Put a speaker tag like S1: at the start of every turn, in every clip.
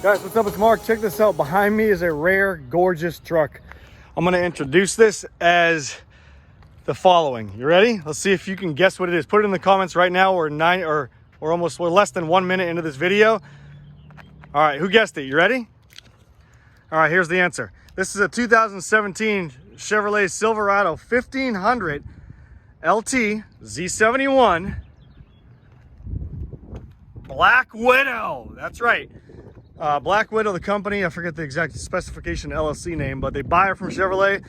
S1: Guys, what's up? It's Mark. Check this out. Behind me is a rare, gorgeous truck. I'm going to introduce this as the following. You ready? Let's see if you can guess what it is. Put it in the comments right now. We're less than 1 minute into this video. All right, who guessed it? You ready? All right, here's the answer. This is a 2017 Chevrolet Silverado 1500 LT Z71 Black Widow. That's right. Black Widow, the company, I forget the exact specification LLC name, but they buy it from Chevrolet,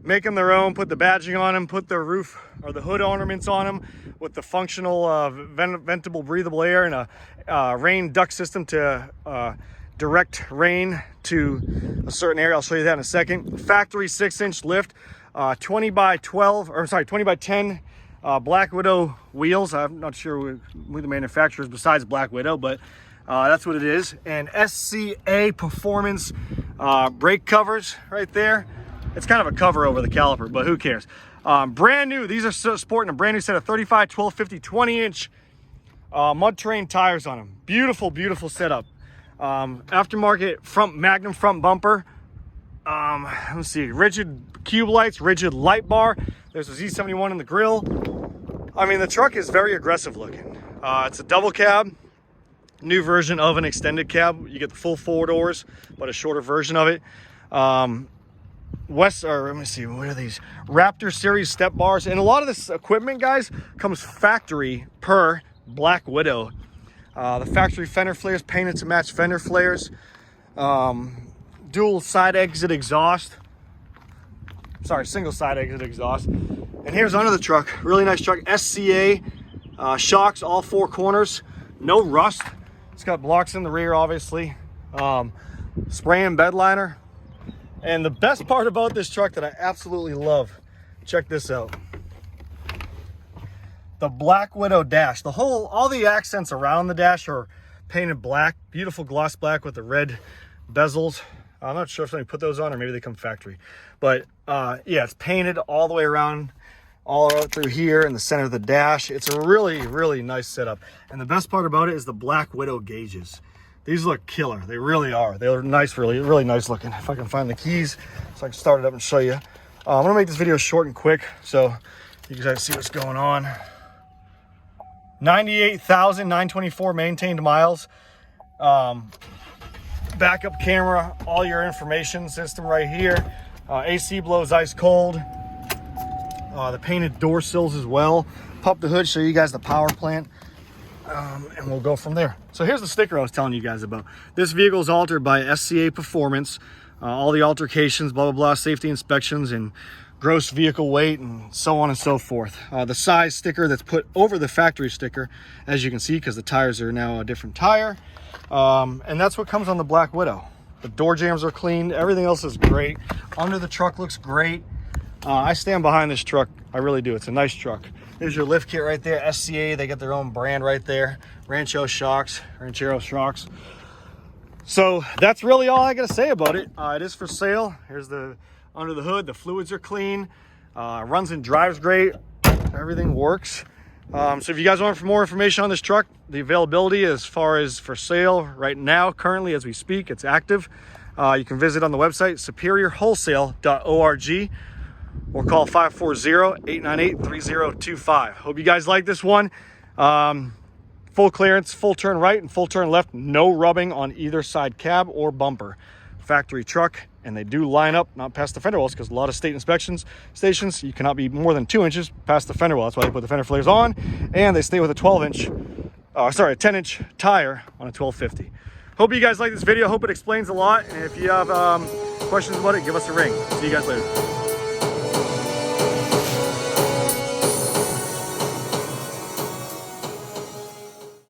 S1: make them their own, put the badging on them, put the roof or the hood ornaments on them with the functional ventable breathable air and a rain duct system to direct rain to a certain area. I'll show you that in a second. Factory 6-inch lift, 20 by 10 Black Widow wheels. I'm not sure who the manufacturer is besides Black Widow, but that's what it is. And SCA Performance brake covers right there. It's kind of a cover over the caliper, but who cares? Brand new. These are sporting a brand new set of 35, 12, 50, 20-inch mud terrain tires on them. Beautiful, beautiful setup. Aftermarket front Magnum front bumper. Let's see, rigid cube lights, rigid light bar. There's a Z71 in the grill. I mean, the truck is very aggressive looking. It's a double cab, new version of an extended cab. You get the full 4 doors, but a shorter version of it. Let me see, what are these? Raptor series step bars. And a lot of this equipment, guys, comes factory per Black Widow. The factory fender flares, painted to match fender flares. Dual side exit exhaust. Sorry, single side exit exhaust. And here's under the truck, really nice truck. SCA shocks, all 4 corners, no rust. It's got blocks in the rear, obviously. Spray and bed liner. And the best part about this truck that I absolutely love, check this out. The Black Widow dash. All the accents around the dash are painted black, beautiful gloss black with the red bezels. I'm not sure if somebody put those on or maybe they come factory. But yeah, it's painted all the way around, all through here in the center of the dash. It's a really, really nice setup. And the best part about it is the Black Widow gauges. These look killer. They really are. They are nice, really, really nice looking. If I can find the keys so I can start it up and show you. I'm gonna make this video short and quick so you guys see what's going on. 98,924 maintained miles. Backup camera, all your information system right here. AC blows ice cold. The painted door sills as well. Pop the hood, show you guys the power plant, and we'll go from there. So here's the sticker I was telling you guys about. This vehicle is altered by SCA Performance. All the altercations, blah, blah, blah, safety inspections, and gross vehicle weight, and so on and so forth. The size sticker that's put over the factory sticker, as you can see, because the tires are now a different tire. And that's what comes on the Black Widow. The door jambs are clean. Everything else is great. Under the truck looks great. I stand behind this truck. I really do. It's a nice truck. There's your lift kit right there. SCA, they get their own brand right there. Ranchero shocks. So that's really all I got to say about it. It is for sale. Here's the under the hood. The fluids are clean. Runs and drives great. Everything works. So if you guys want more information on this truck, the availability as far as for sale right now, currently as we speak, it's active. You can visit on the website, superiorwholesale.org, or call 540-898-3025. Hope you guys like this one. Full clearance, full turn right and full turn left. No rubbing on either side cab or bumper. Factory truck, and they do line up not past the fender wells, because a lot of state inspections stations, you cannot be more than 2 inches past the fender well. That's why they put the fender flares on, and they stay with a 10-inch tire on a 1250. Hope you guys like this video. Hope it explains a lot. And if you have questions about it, give us a ring. See you guys later.